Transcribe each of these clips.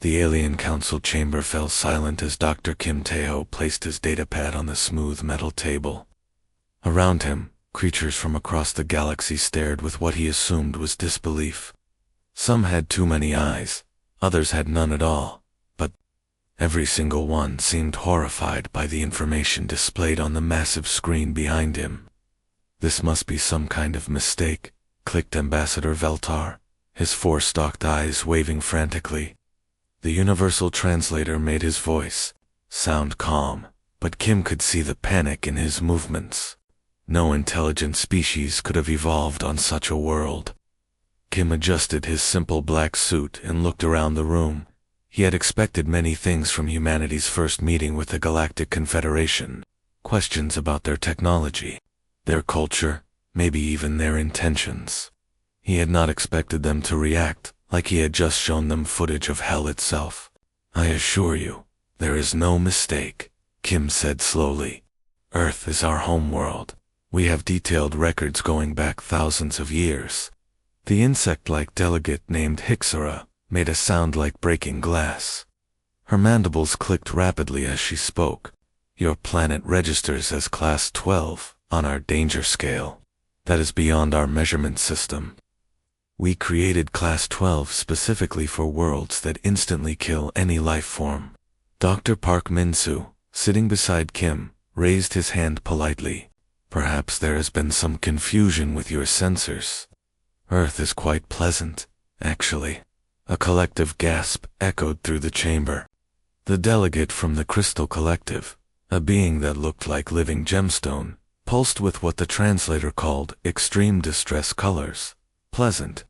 The Alien Council chamber fell silent as Dr. Kim Tae-ho placed his datapad on the smooth metal table. Around him, creatures from across the galaxy stared with what he assumed was disbelief. Some had too many eyes, others had none at all, but every single one seemed horrified by the information displayed on the massive screen behind him. "This must be some kind of mistake," clicked Ambassador Veltar, his four-stalked eyes waving frantically. The universal translator made his voice sound calm, but Kim could see the panic in his movements. No intelligent species could have evolved on such a world. Kim adjusted his simple black suit and looked around the room. He had expected many things from humanity's first meeting with the Galactic Confederation. Questions about their technology, their culture, maybe even their intentions. He had not expected them to react like he had just shown them footage of hell itself. "I assure you, there is no mistake," Kim said slowly. "Earth is our home world. We have detailed records going back thousands of years." The insect-like delegate named Hixara made a sound like breaking glass. Her mandibles clicked rapidly as she spoke. "Your planet registers as Class 12 on our danger scale. That is beyond our measurement system. We created Class 12 specifically for worlds that instantly kill any life form." Dr. Park Min-soo, sitting beside Kim, raised his hand politely. "Perhaps there has been some confusion with your sensors. Earth is quite pleasant, actually." A collective gasp echoed through the chamber. The delegate from the Crystal Collective, a being that looked like living gemstone, pulsed with what the translator called extreme distress colors. "Pleasant."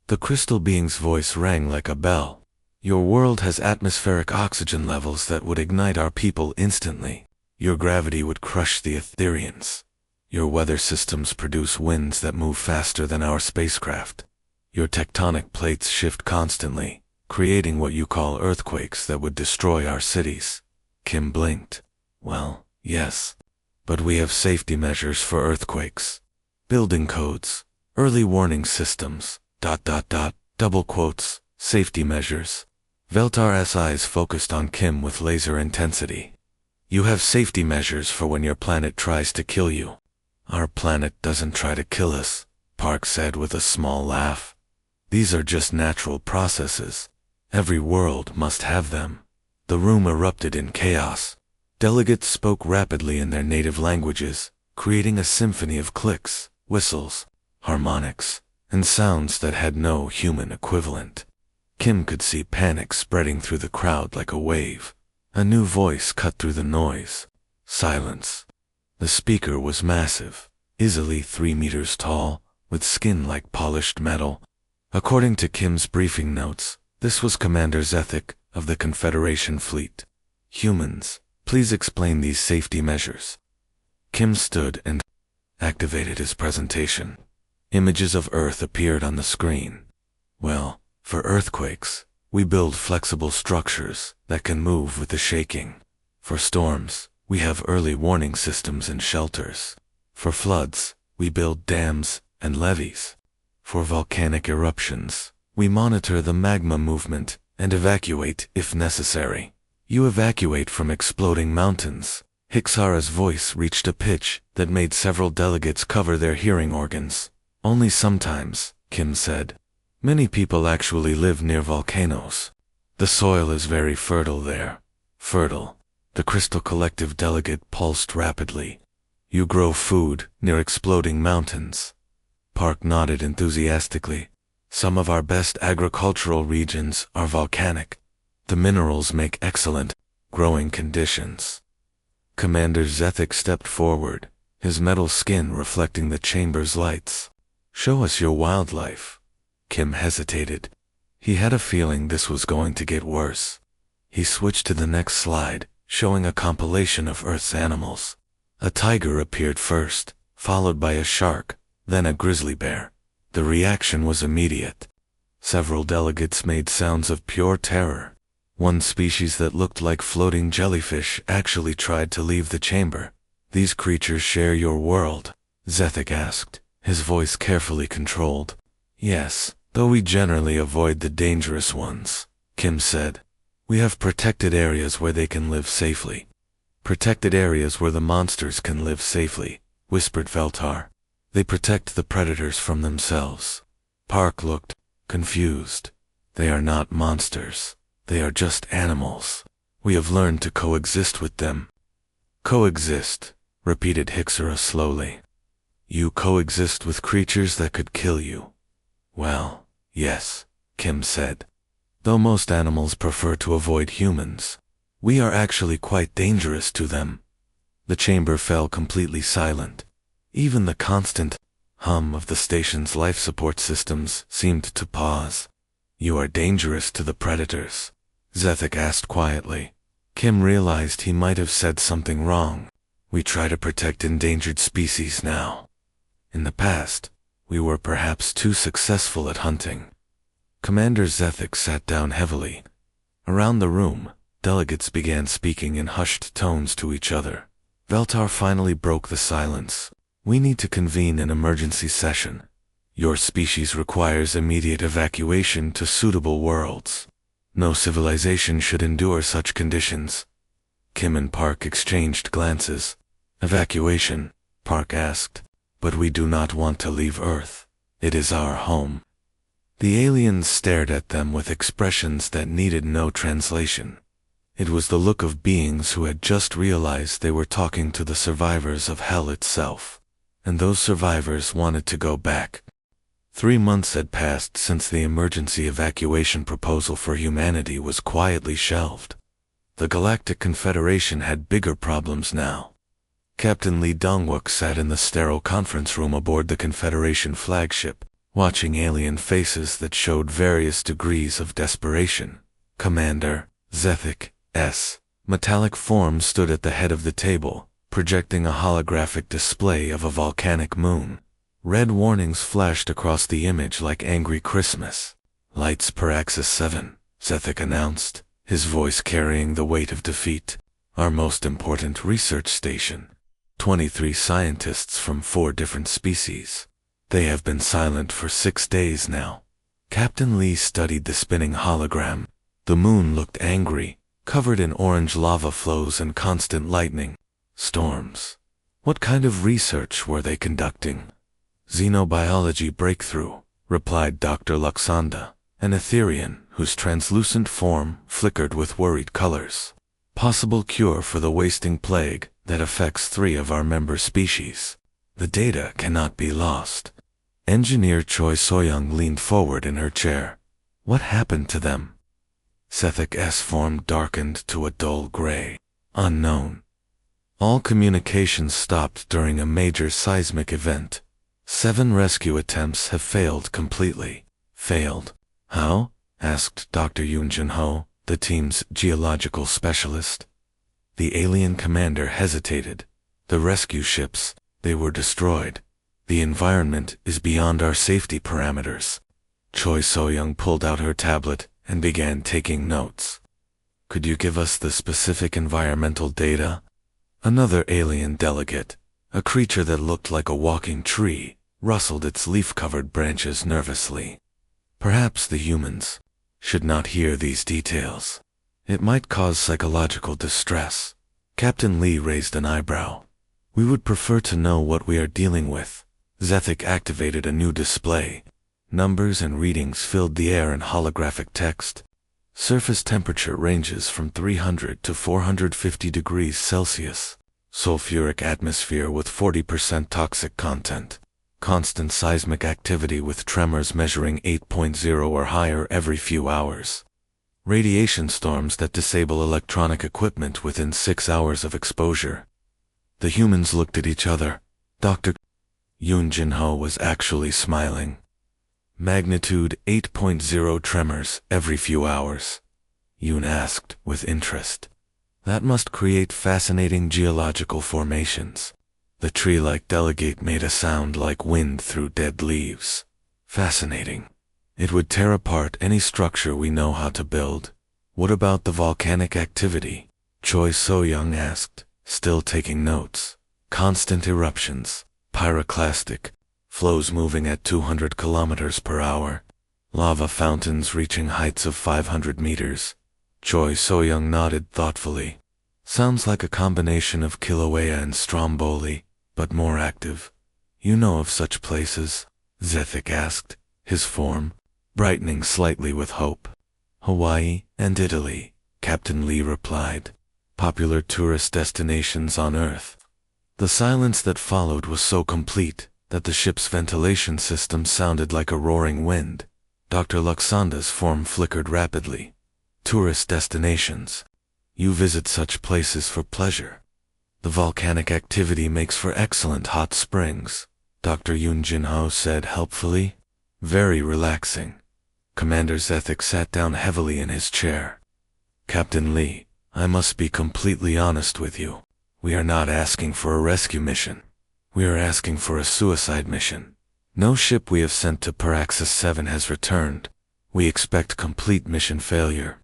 The crystal being's voice rang like a bell. "Your world has atmospheric oxygen levels that would ignite our people instantly. Your gravity would crush the Etherians. Your weather systems produce winds that move faster than our spacecraft. Your tectonic plates shift constantly, creating what you call earthquakes that would destroy our cities." Kim blinked. "Well, yes. But we have safety measures for earthquakes. Building codes, early warning systems, ... double quotes, safety measures." Veltar's eyes focused on Kim with laser intensity. "You have safety measures for when your planet tries to kill you." "Our planet doesn't try to kill us," Park said with a small laugh. "These are just natural processes. Every world must have them." The room erupted in chaos. Delegates spoke rapidly in their native languages, creating a symphony of clicks, whistles, harmonics, and sounds that had no human equivalent. Kim could see panic spreading through the crowd like a wave. A new voice cut through the noise. Silence. The speaker was massive, easily 3 meters tall, with skin like polished metal. According to Kim's briefing notes, this was Commander Zethik of the Confederation Fleet. "Humans, please explain these safety measures." Kim stood and activated his presentation. Images of Earth appeared on the screen. "Well, for earthquakes, we build flexible structures that can move with the shaking. For storms, we have early warning systems and shelters. For floods, we build dams and levees. For volcanic eruptions, we monitor the magma movement and evacuate if necessary. You evacuate from exploding mountains." Hixara's voice reached a pitch that made several delegates cover their hearing organs. "Only sometimes," Kim said. "Many people actually live near volcanoes. The soil is very fertile there." "Fertile." The Crystal Collective delegate pulsed rapidly. "You grow food near exploding mountains." Park nodded enthusiastically. "Some of our best agricultural regions are volcanic. The minerals make excellent growing conditions." Commander Zethik stepped forward, his metal skin reflecting the chamber's lights. "Show us your wildlife." Kim hesitated. He had a feeling this was going to get worse. He switched to the next slide, showing a compilation of Earth's animals. A tiger appeared first, followed by a shark, then a grizzly bear. The reaction was immediate. Several delegates made sounds of pure terror. One species that looked like floating jellyfish actually tried to leave the chamber. "These creatures share your world?" Zethik asked, his voice carefully controlled. "Yes, though we generally avoid the dangerous ones," Kim said. We have protected areas where they can live safely. Protected areas where the monsters can live safely, whispered Veltar. They protect the predators from themselves. Park looked confused. They are not monsters. They are just animals. We have learned to coexist with them. Coexist, repeated Hixera slowly. You coexist with creatures that could kill you. Well, yes, Kim said. Though most animals prefer to avoid humans, we are actually quite dangerous to them. The chamber fell completely silent. Even the constant hum of the station's life support systems seemed to pause. You are dangerous to the predators, Zethik asked quietly. Kim realized he might have said something wrong. We try to protect endangered species now. In the past, we were perhaps too successful at hunting. Commander Zethik sat down heavily. Around the room, delegates began speaking in hushed tones to each other. Veltar finally broke the silence. We need to convene an emergency session. Your species requires immediate evacuation to suitable worlds. No civilization should endure such conditions. Kim and Park exchanged glances. Evacuation, Park asked. But we do not want to leave Earth. It is our home. The aliens stared at them with expressions that needed no translation. It was the look of beings who had just realized they were talking to the survivors of hell itself. And those survivors wanted to go back. 3 months had passed since the emergency evacuation proposal for humanity was quietly shelved. The Galactic Confederation had bigger problems now. Captain Lee Dongwook sat in the sterile conference room aboard the Confederation flagship, watching alien faces that showed various degrees of desperation. Commander Zethik's metallic form stood at the head of the table, projecting a holographic display of a volcanic moon. Red warnings flashed across the image like angry Christmas. Lights per axis 7, Zethik announced, his voice carrying the weight of defeat. Our most important research station. 23 scientists from 4 different species. They have been silent for 6 days now. Captain Lee studied the spinning hologram. The moon looked angry, covered in orange lava flows and constant lightning storms. What kind of research were they conducting? Xenobiology breakthrough, replied Dr. Luxanda, an Etherian whose translucent form flickered with worried colors. Possible cure for the wasting plague that affects 3 of our member species. The data cannot be lost. Engineer Choi Soyoung leaned forward in her chair. What happened to them? Zethik's form darkened to a dull gray. Unknown. All communications stopped during a major seismic event. 7 rescue attempts have failed completely. Failed? How? Asked Dr. Yoon Jin-ho, the team's geological specialist. The alien commander hesitated. The rescue ships, they were destroyed. The environment is beyond our safety parameters. Choi So-young pulled out her tablet and began taking notes. Could you give us the specific environmental data? Another alien delegate, a creature that looked like a walking tree, rustled its leaf-covered branches nervously. Perhaps the humans should not hear these details. It might cause psychological distress. Captain Lee raised an eyebrow. We would prefer to know what we are dealing with. Zethik activated a new display. Numbers and readings filled the air in holographic text. Surface temperature ranges from 300 to 450 degrees Celsius. Sulfuric atmosphere with 40% toxic content. Constant seismic activity with tremors measuring 8.0 or higher every few hours. Radiation storms that disable electronic equipment within 6 hours of exposure. The humans looked at each other. Dr. Yoon Jin-ho was actually smiling. Magnitude 8.0 tremors every few hours. Yoon asked with interest. That must create fascinating geological formations. The tree-like delegate made a sound like wind through dead leaves. Fascinating. It would tear apart any structure we know how to build. What about the volcanic activity? Choi So-young asked, still taking notes. Constant eruptions, pyroclastic, flows moving at 200 kilometers per hour, lava fountains reaching heights of 500 meters. Choi So-young nodded thoughtfully. Sounds like a combination of Kilauea and Stromboli, but more active. You know of such places? Zethik asked, his form brightening slightly with hope. Hawaii and Italy, Captain Lee replied. Popular tourist destinations on Earth. The silence that followed was so complete that the ship's ventilation system sounded like a roaring wind. Dr. Luxanda's form flickered rapidly. Tourist destinations. You visit such places for pleasure. The volcanic activity makes for excellent hot springs, Dr. Yoon Jin-ho said helpfully. Very relaxing. Commander Zethik sat down heavily in his chair. Captain Lee, I must be completely honest with you. We are not asking for a rescue mission. We are asking for a suicide mission. No ship we have sent to Paraxis 7 has returned. We expect complete mission failure.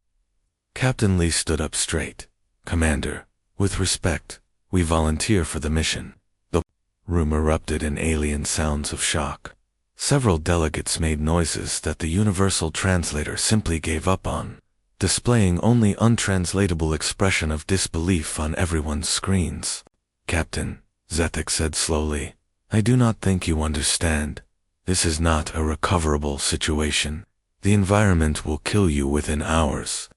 Captain Lee stood up straight. Commander, with respect, we volunteer for the mission. The room erupted in alien sounds of shock. Several delegates made noises that the universal translator simply gave up on, displaying only untranslatable expression of disbelief on everyone's screens. Captain, Zethik said slowly, I do not think you understand. This is not a recoverable situation. The environment will kill you within hours.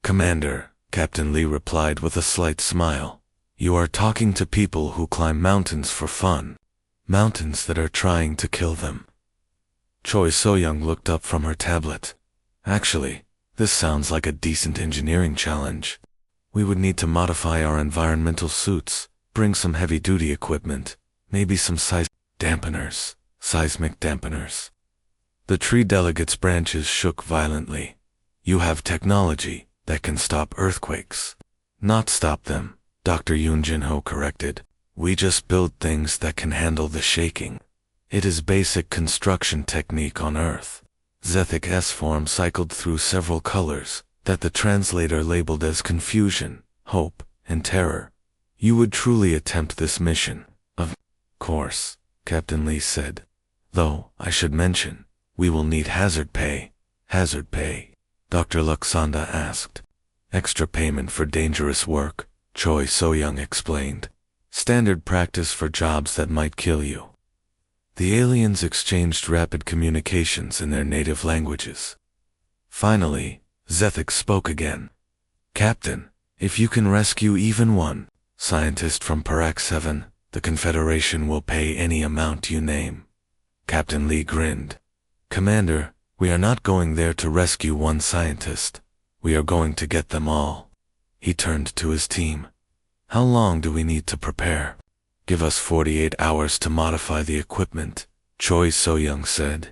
Commander, Captain Lee replied with a slight smile, you are talking to people who climb mountains for fun. Mountains that are trying to kill them. Choi So-young looked up from her tablet. Actually, this sounds like a decent engineering challenge. We would need to modify our environmental suits, bring some heavy-duty equipment, maybe some seismic dampeners. The tree delegates' branches shook violently. You have technology that can stop earthquakes. Not stop them, Dr. Yoon Jin-ho corrected. We just build things that can handle the shaking. It is basic construction technique on Earth. Zethik's form cycled through several colors that the translator labeled as confusion, hope, and terror. You would truly attempt this mission? Of course, Captain Lee said. Though, I should mention, we will need hazard pay. Hazard pay? Dr. Luxanda asked. Extra payment for dangerous work, Choi So-young explained. Standard practice for jobs that might kill you. The aliens exchanged rapid communications in their native languages. Finally, Zethik spoke again. Captain, if you can rescue even one scientist from Parax 7, the Confederation will pay any amount you name. Captain Lee grinned. Commander, we are not going there to rescue one scientist. We are going to get them all. He turned to his team. How long do we need to prepare? Give us 48 hours to modify the equipment, Choi So-young said.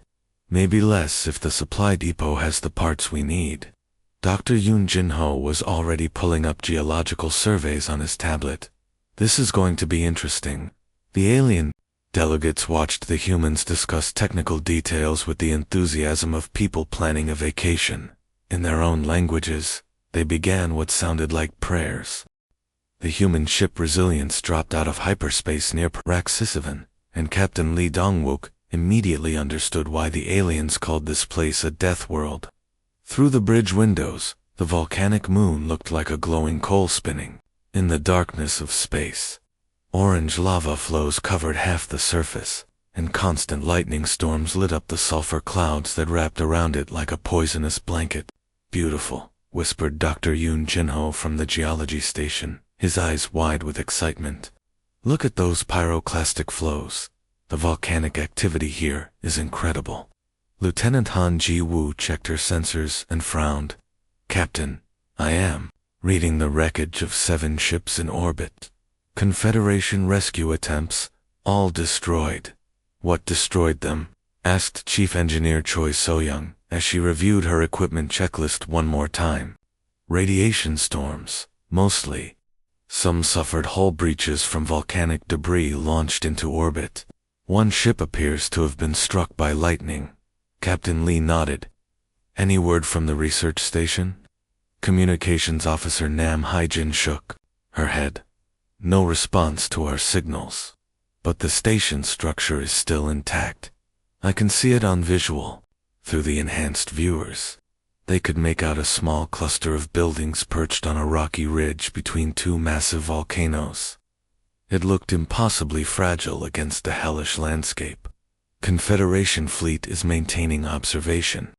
Maybe less if the supply depot has the parts we need. Dr. Yoon Jin-ho was already pulling up geological surveys on his tablet. This is going to be interesting. The alien delegates watched the humans discuss technical details with the enthusiasm of people planning a vacation. In their own languages, they began what sounded like prayers. The human ship Resilience dropped out of hyperspace near Paraxis 7, and Captain Lee Dong-wook immediately understood why the aliens called this place a death world. Through the bridge windows, the volcanic moon looked like a glowing coal spinning in the darkness of space. Orange lava flows covered half the surface, and constant lightning storms lit up the sulfur clouds that wrapped around it like a poisonous blanket. Beautiful, whispered Dr. Yoon Jin-ho from the geology station, his eyes wide with excitement. Look at those pyroclastic flows. The volcanic activity here is incredible. Lieutenant Han Ji-woo checked her sensors and frowned. Captain, I am reading the wreckage of 7 ships in orbit. Confederation rescue attempts, all destroyed. What destroyed them? Asked Chief Engineer Choi So-young, as she reviewed her equipment checklist one more time. Radiation storms, mostly. Some suffered hull breaches from volcanic debris launched into orbit. One ship appears to have been struck by lightning. Captain Lee nodded. Any word from the research station? Communications Officer Nam Haijin shook her head. No response to our signals. But the station structure is still intact. I can see it on visual, through the enhanced viewers. They could make out a small cluster of buildings perched on a rocky ridge between two massive volcanoes. It looked impossibly fragile against the hellish landscape. Confederation fleet is maintaining observation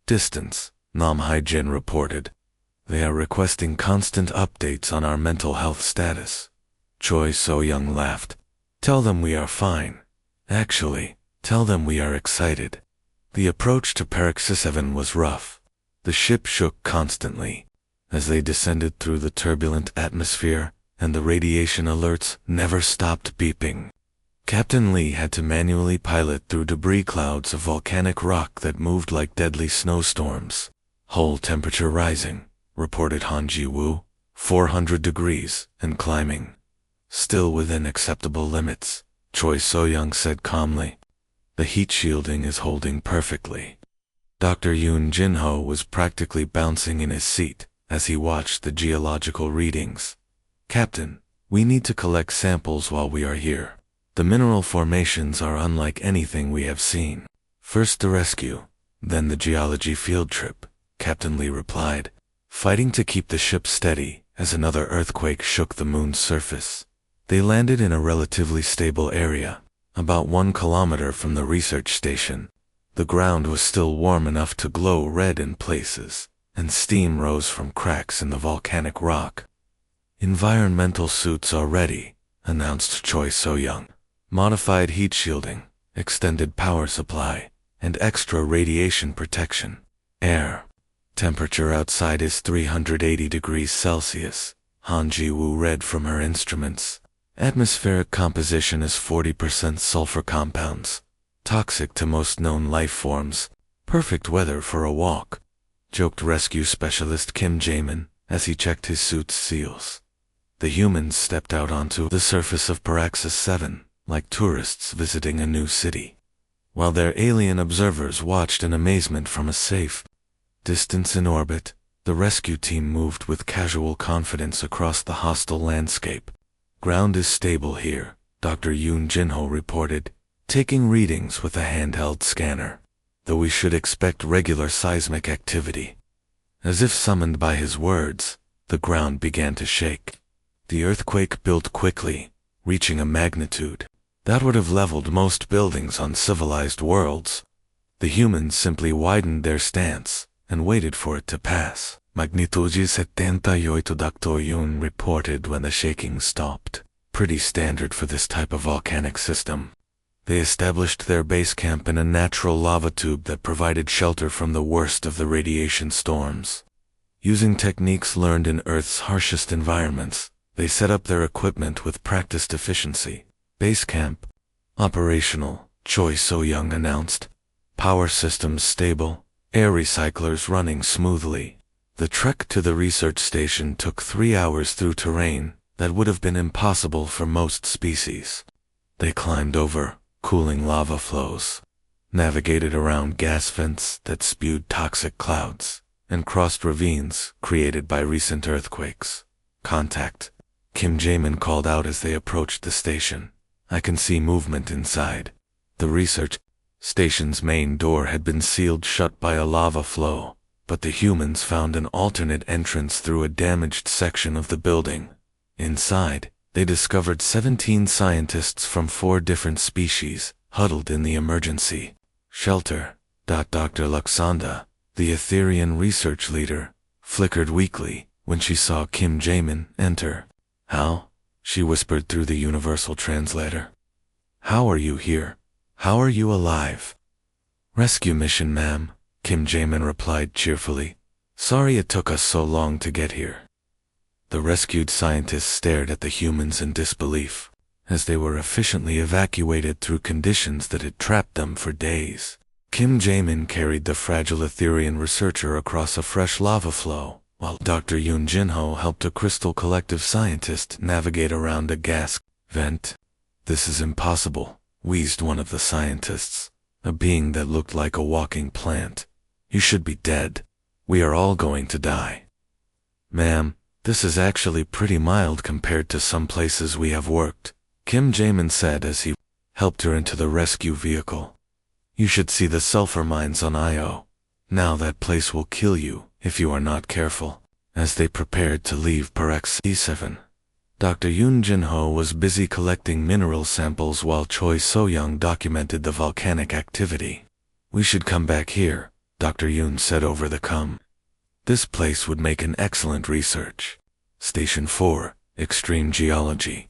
distance, Nam Hai-jin reported. They are requesting constant updates on our mental health status. Choi So-young laughed. Tell them we are fine. Actually, tell them we are excited. The approach to Paraxis 7 was rough. The ship shook constantly as they descended through the turbulent atmosphere, and the radiation alerts never stopped beeping. Captain Lee had to manually pilot through debris clouds of volcanic rock that moved like deadly snowstorms. Hull temperature rising, reported Han Ji-woo, 400 degrees, and climbing. Still within acceptable limits, Choi So-young said calmly. The heat shielding is holding perfectly. Dr. Yoon Jin-ho was practically bouncing in his seat as he watched the geological readings. Captain, we need to collect samples while we are here. The mineral formations are unlike anything we have seen. First the rescue, then the geology field trip, Captain Lee replied, fighting to keep the ship steady as another earthquake shook the moon's surface. They landed in a relatively stable area, about 1 kilometer from the research station. The ground was still warm enough to glow red in places, and steam rose from cracks in the volcanic rock. Environmental suits are ready, announced Choi So-young. Modified heat shielding, extended power supply, and extra radiation protection. Air temperature outside is 380 degrees Celsius, Han Ji-woo read from her instruments. Atmospheric composition is 40% sulfur compounds, toxic to most known life forms. Perfect weather for a walk, joked rescue specialist Kim Jae-min as he checked his suit's seals. The humans stepped out onto the surface of Paraxis 7, like tourists visiting a new city, while their alien observers watched in amazement from a safe distance in orbit. The rescue team moved with casual confidence across the hostile landscape. Ground is stable here, Dr. Yoon Jin-ho reported, taking readings with a handheld scanner, though we should expect regular seismic activity. As if summoned by his words, the ground began to shake. The earthquake built quickly, reaching a magnitude that would have leveled most buildings on civilized worlds. The humans simply widened their stance and waited for it to pass. Magnitude 78, Dr. Yoon reported when the shaking stopped. Pretty standard for this type of volcanic system. They established their base camp in a natural lava tube that provided shelter from the worst of the radiation storms. Using techniques learned in Earth's harshest environments, they set up their equipment with practiced efficiency. Base camp operational, Choi So-young announced. Power systems stable, air recyclers running smoothly. The trek to the research station took 3 hours through terrain that would have been impossible for most species. They climbed over cooling lava flows, navigated around gas vents that spewed toxic clouds, and crossed ravines created by recent earthquakes. Contact, Kim Jae-min called out as they approached the station. I can see movement inside. The research station's main door had been sealed shut by a lava flow, but the humans found an alternate entrance through a damaged section of the building. Inside, they discovered 17 scientists from 4 different species, huddled in the emergency shelter. Dr. Luxanda, the Etherian research leader, flickered weakly when she saw Kim Jae-min enter. How? She whispered through the universal translator. How are you here? How are you alive? Rescue mission, ma'am, Kim Jae-min replied cheerfully. Sorry it took us so long to get here. The rescued scientists stared at the humans in disbelief, as they were efficiently evacuated through conditions that had trapped them for days. Kim Jae-min carried the fragile Etherian researcher across a fresh lava flow, while Dr. Yoon Jin-ho helped a crystal collective scientist navigate around a gas vent. This is impossible, wheezed one of the scientists, a being that looked like a walking plant. You should be dead. We are all going to die. Ma'am, this is actually pretty mild compared to some places we have worked, Kim Jae-min said as he helped her into the rescue vehicle. You should see the sulfur mines on Io. Now that place will kill you, if you are not careful. As they prepared to leave Parax C7, Dr. Yoon Jin-ho was busy collecting mineral samples while Choi So-young documented the volcanic activity. We should come back here, Dr. Yoon said over the comm. This place would make an excellent research. Station 4, Extreme Geology.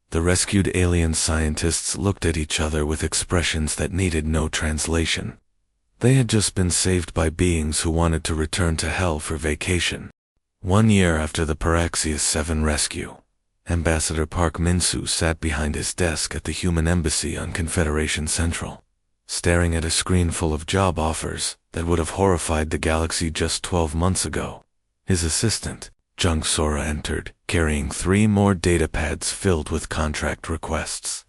The rescued alien scientists looked at each other with expressions that needed no translation. They had just been saved by beings who wanted to return to hell for vacation. 1 year after the Paraxius 7 rescue, Ambassador Park Min-soo sat behind his desk at the Human Embassy on Confederation Central, staring at a screen full of job offers that would have horrified the galaxy just 12 months ago. His assistant, Jung Sora, entered, carrying 3 more datapads filled with contract requests.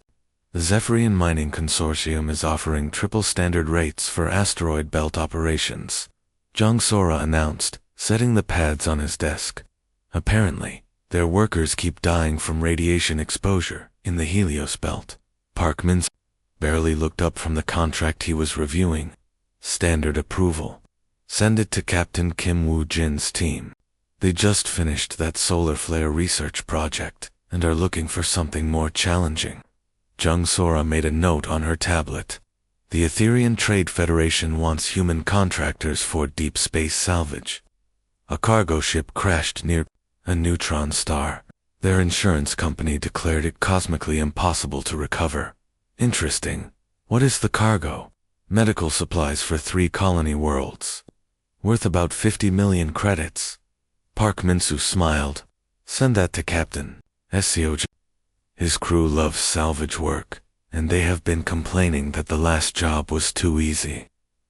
The Zephyrian Mining Consortium is offering triple standard rates for asteroid belt operations, Jung Sora announced, setting the pads on his desk. Apparently, their workers keep dying from radiation exposure in the Helios belt. Park Min-soo barely looked up from the contract he was reviewing. Standard approval. Send it to Captain Kim Woo-jin's team. They just finished that solar flare research project and are looking for something more challenging. Jung Sora made a note on her tablet. The Etherian Trade Federation wants human contractors for deep space salvage. A cargo ship crashed near a neutron star. Their insurance company declared it cosmically impossible to recover. Interesting. What is the cargo? Medical supplies for 3 colony worlds. Worth about 50 million credits. Park Min-soo smiled. Send that to Captain Seo. His crew loves salvage work, and they have been complaining that the last job was too easy.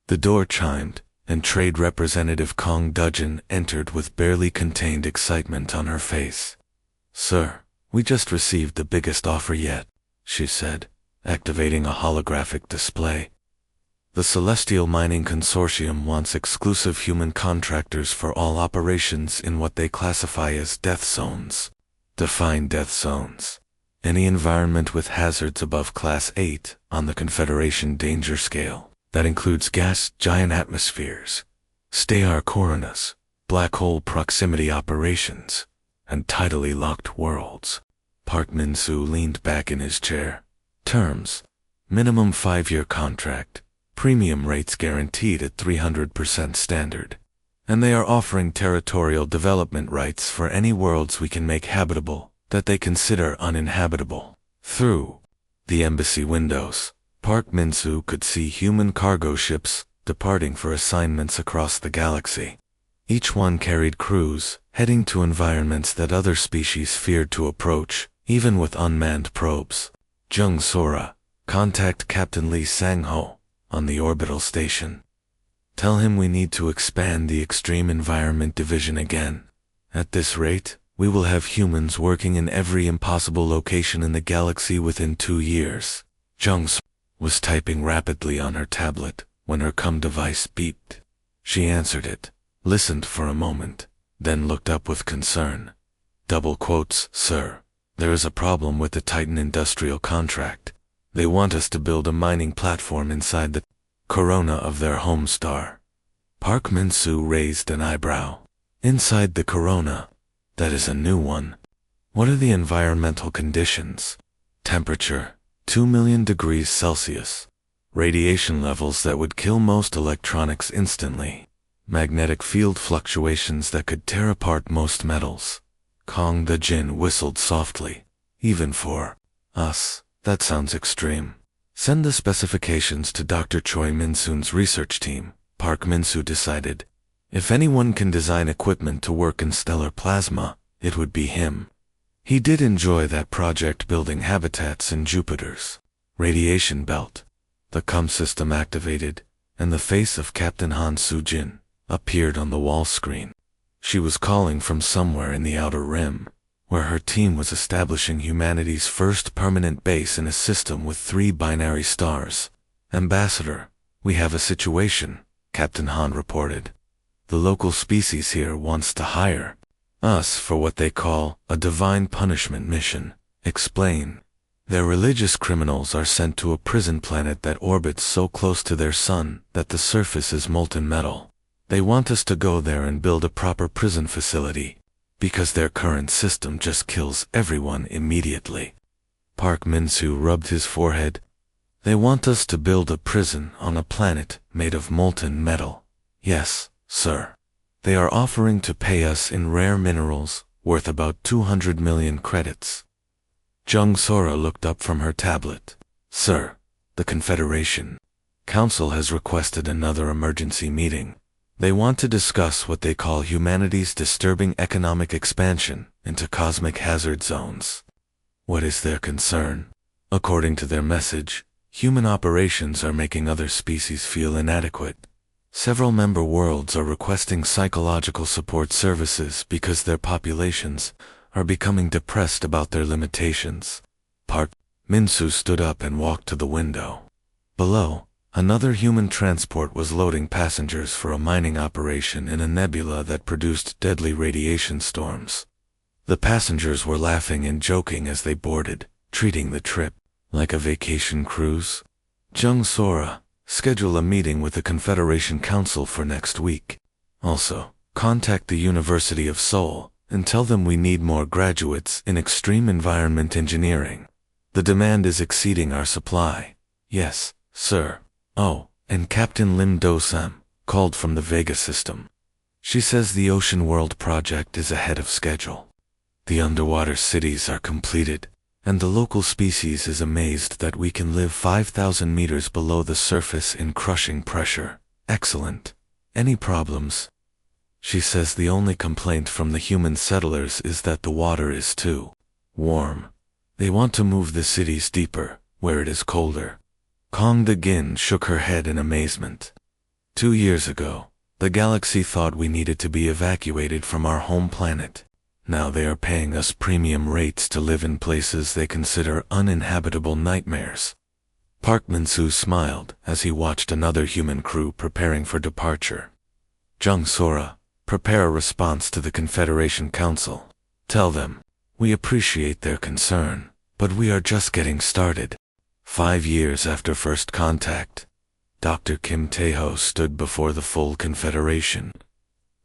The door chimed, and Trade Representative Kong Dudgeon entered with barely contained excitement on her face. Sir, we just received the biggest offer yet, she said, activating a holographic display. The Celestial Mining Consortium wants exclusive human contractors for all operations in what they classify as death zones. Define death zones. Any environment with hazards above Class 8 on the Confederation danger scale. That includes gas giant atmospheres, star coronas, black hole proximity operations, and tidally locked worlds. Park Min-soo leaned back in his chair. Terms: minimum 5-year contract, premium rates guaranteed at 300% standard. And they are offering territorial development rights for any worlds we can make habitable that they consider uninhabitable. Through the embassy windows, Park Min-soo could see human cargo ships departing for assignments across the galaxy. Each one carried crews heading to environments that other species feared to approach, even with unmanned probes. Jung Sora, contact Captain Lee Sang-ho on the orbital station. Tell him we need to expand the Extreme Environment Division again. At this rate, we will have humans working in every impossible location in the galaxy within 2 years. Jung Sora was typing rapidly on her tablet when her comm device beeped. She answered it, listened for a moment, then looked up with concern. Double quotes, sir. There is a problem with the Titan industrial contract. They want us to build a mining platform inside the corona of their home star. Park Min-soo raised an eyebrow. Inside the corona? That is a new one. What are the environmental conditions? Temperature, 2 million degrees Celsius. Radiation levels that would kill most electronics instantly. Magnetic field fluctuations that could tear apart most metals. Kong the Jin whistled softly. Even for us, that sounds extreme. Send the specifications to Dr. Choi Min-soon's research team, Park Min-soo decided. If anyone can design equipment to work in stellar plasma, it would be him. He did enjoy that project building habitats in Jupiter's radiation belt. The comm system activated, and the face of Captain Han Soo-jin appeared on the wall screen. She was calling from somewhere in the Outer Rim, where her team was establishing humanity's first permanent base in a system with 3 binary stars. Ambassador, we have a situation, Captain Han reported. The local species here wants to hire us for what they call a divine punishment mission. Explain. Their religious criminals are sent to a prison planet that orbits so close to their sun that the surface is molten metal. They want us to go there and build a proper prison facility, because their current system just kills everyone immediately. Park Min-soo rubbed his forehead. They want us to build a prison on a planet made of molten metal. Yes, sir. They are offering to pay us in rare minerals, worth about 200 million credits. Jung Sora looked up from her tablet. Sir, the Confederation Council has requested another emergency meeting. They want to discuss what they call humanity's disturbing economic expansion into cosmic hazard zones. What is their concern? According to their message, human operations are making other species feel inadequate. Several member worlds are requesting psychological support services because their populations are becoming depressed about their limitations. Park Min-soo stood up and walked to the window. Below, another human transport was loading passengers for a mining operation in a nebula that produced deadly radiation storms. The passengers were laughing and joking as they boarded, treating the trip like a vacation cruise. Jung Sora, schedule a meeting with the Confederation Council for next week. Also, contact the University of Seoul and tell them we need more graduates in extreme environment engineering. The demand is exceeding our supply. Yes, sir. Oh, and Captain Lim Do-sam called from the Vega system. She says the Ocean World project is ahead of schedule. The underwater cities are completed, and the local species is amazed that we can live 5,000 meters below the surface in crushing pressure. Excellent. Any problems? She says the only complaint from the human settlers is that the water is too warm. They want to move the cities deeper, where it is colder. Kong De-gin shook her head in amazement. 2 years ago, the galaxy thought we needed to be evacuated from our home planet. Now they are paying us premium rates to live in places they consider uninhabitable nightmares. Park Min-soo smiled as he watched another human crew preparing for departure. Jung Sora, prepare a response to the Confederation Council. Tell them, we appreciate their concern, but we are just getting started. 5 years after first contact, Dr. Kim Tae-ho stood before the full Confederation.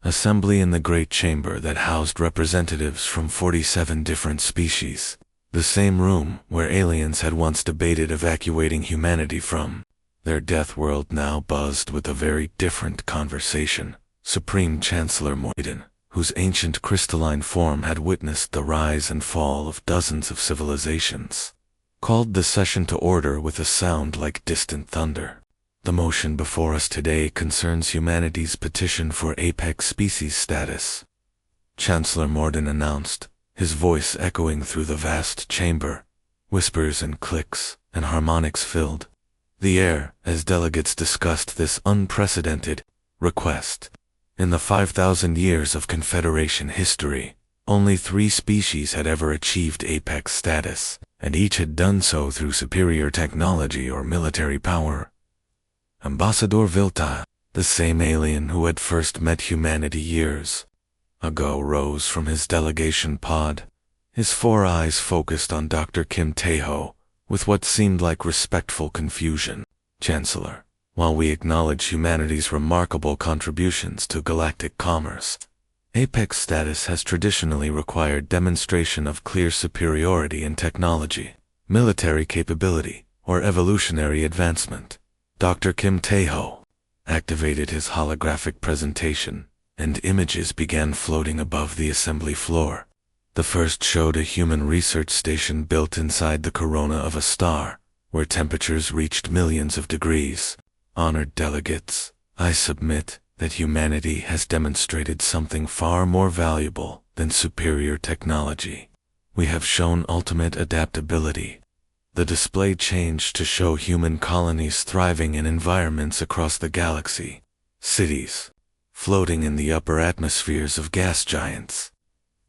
Assembly in the Great Chamber that housed representatives from 47 different species. The same room where aliens had once debated evacuating humanity from. Their death world now buzzed with a very different conversation. Supreme Chancellor Moiden, whose ancient crystalline form had witnessed the rise and fall of dozens of civilizations, called the session to order with a sound like distant thunder. The motion before us today concerns humanity's petition for apex species status. Chancellor Morden announced, his voice echoing through the vast chamber. Whispers and clicks and harmonics filled the air as delegates discussed this unprecedented request. In the 5,000 years of Confederation history, only 3 species had ever achieved apex status, and each had done so through superior technology or military power. Ambassador Vilta, the same alien who had first met humanity years ago, rose from his delegation pod, his 4 eyes focused on Dr. Kim Tae-ho, with what seemed like respectful confusion. Chancellor, while we acknowledge humanity's remarkable contributions to galactic commerce, apex status has traditionally required demonstration of clear superiority in technology, military capability, or evolutionary advancement. Dr. Kim Tae-ho activated his holographic presentation, and images began floating above the assembly floor. The first showed a human research station built inside the corona of a star, where temperatures reached millions of degrees. Honored delegates, I submit that humanity has demonstrated something far more valuable than superior technology. We have shown ultimate adaptability. The display changed to show human colonies thriving in environments across the galaxy, cities floating in the upper atmospheres of gas giants,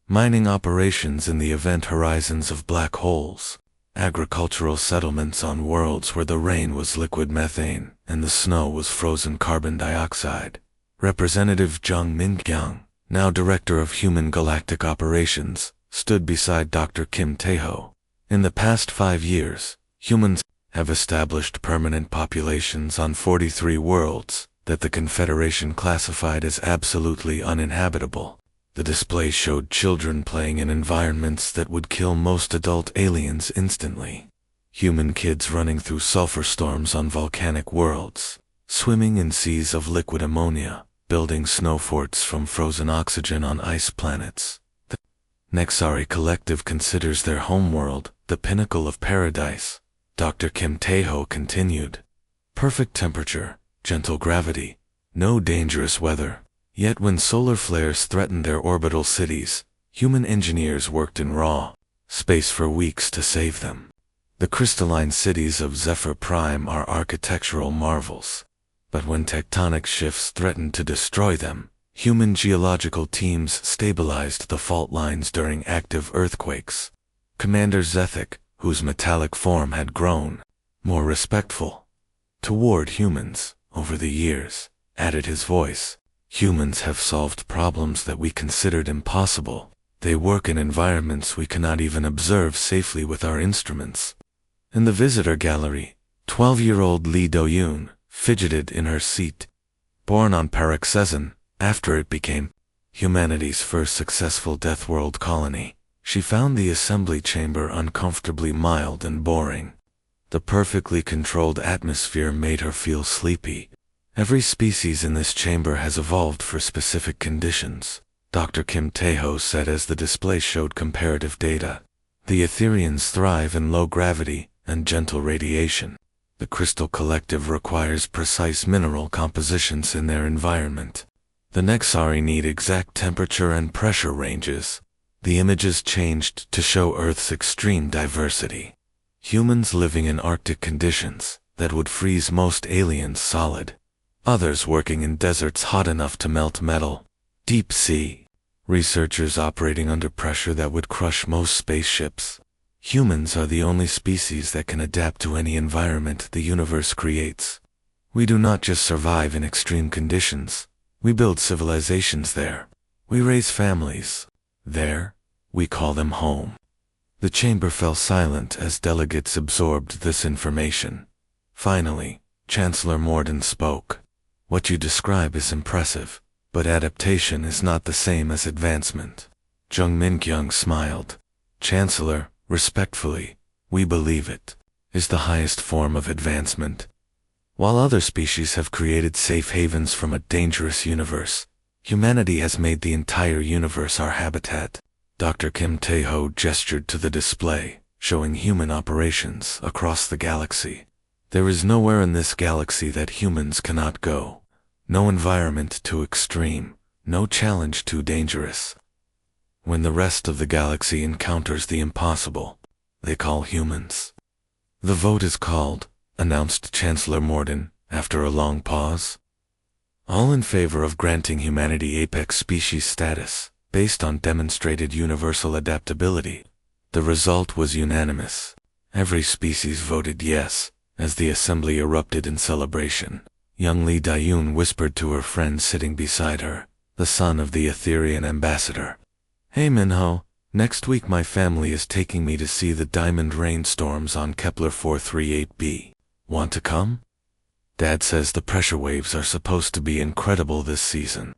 mining operations in the event horizons of black holes, agricultural settlements on worlds where the rain was liquid methane and the snow was frozen carbon dioxide. Representative Jung Min-kyung, now Director of Human Galactic Operations, stood beside Dr. Kim Tae-ho. In the past 5 years, humans have established permanent populations on 43 worlds, that the Confederation classified as absolutely uninhabitable. The display showed children playing in environments that would kill most adult aliens instantly. Human kids running through sulfur storms on volcanic worlds, swimming in seas of liquid ammonia, building snow forts from frozen oxygen on ice planets. The Nexari Collective considers their homeworld the pinnacle of paradise. Dr. Kim Tae-ho continued. Perfect temperature, gentle gravity, no dangerous weather. Yet when solar flares threatened their orbital cities, human engineers worked in raw space for weeks to save them. The crystalline cities of Zephyr Prime are architectural marvels. But when tectonic shifts threatened to destroy them, human geological teams stabilized the fault lines during active earthquakes. Commander Zethik, whose metallic form had grown more respectful toward humans over the years, added his voice. Humans have solved problems that we considered impossible. They work in environments we cannot even observe safely with our instruments. In the visitor gallery, 12-year-old Lee Do-yoon fidgeted in her seat. Born on Paroxysm, after it became humanity's first successful Death World colony, she found the assembly chamber uncomfortably mild and boring. The perfectly controlled atmosphere made her feel sleepy. Every species in this chamber has evolved for specific conditions, Dr. Kim Tae-ho said as the display showed comparative data. The Etherians thrive in low gravity and gentle radiation. The Crystal Collective requires precise mineral compositions in their environment. The Nexari need exact temperature and pressure ranges. The images changed to show Earth's extreme diversity. Humans living in Arctic conditions that would freeze most aliens solid. Others working in deserts hot enough to melt metal. Deep sea. Researchers operating under pressure that would crush most spaceships. Humans are the only species that can adapt to any environment the universe creates. We do not just survive in extreme conditions. We build civilizations there. We raise families. There, we call them home. The chamber fell silent as delegates absorbed this information. Finally, Chancellor Morden spoke. What you describe is impressive, but adaptation is not the same as advancement. Jung Min-kyung smiled. Chancellor, respectfully, we believe it is the highest form of advancement. While other species have created safe havens from a dangerous universe, humanity has made the entire universe our habitat. Dr. Kim Tae-ho gestured to the display, showing human operations across the galaxy. There is nowhere in this galaxy that humans cannot go. No environment too extreme, no challenge too dangerous. When the rest of the galaxy encounters the impossible, they call humans. The vote is called, announced Chancellor Morden, after a long pause. All in favor of granting humanity apex species status, based on demonstrated universal adaptability. The result was unanimous. Every species voted yes, as the assembly erupted in celebration. Young Lee Do-yoon whispered to her friend sitting beside her, the son of the Etherian ambassador. Hey Minho, next week my family is taking me to see the diamond rainstorms on Kepler 438b. Want to come? Dad says the pressure waves are supposed to be incredible this season.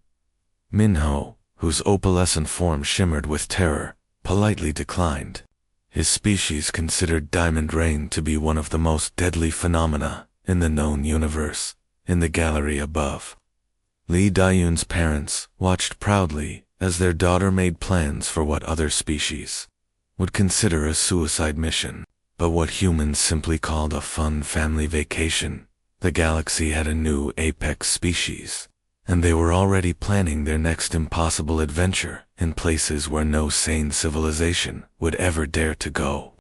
Minho, whose opalescent form shimmered with terror, politely declined. His species considered diamond rain to be one of the most deadly phenomena in the known universe. In the gallery above, Lee Do-yoon's parents watched proudly as their daughter made plans for what other species would consider a suicide mission, but what humans simply called a fun family vacation. The galaxy had a new apex species, and they were already planning their next impossible adventure in places where no sane civilization would ever dare to go.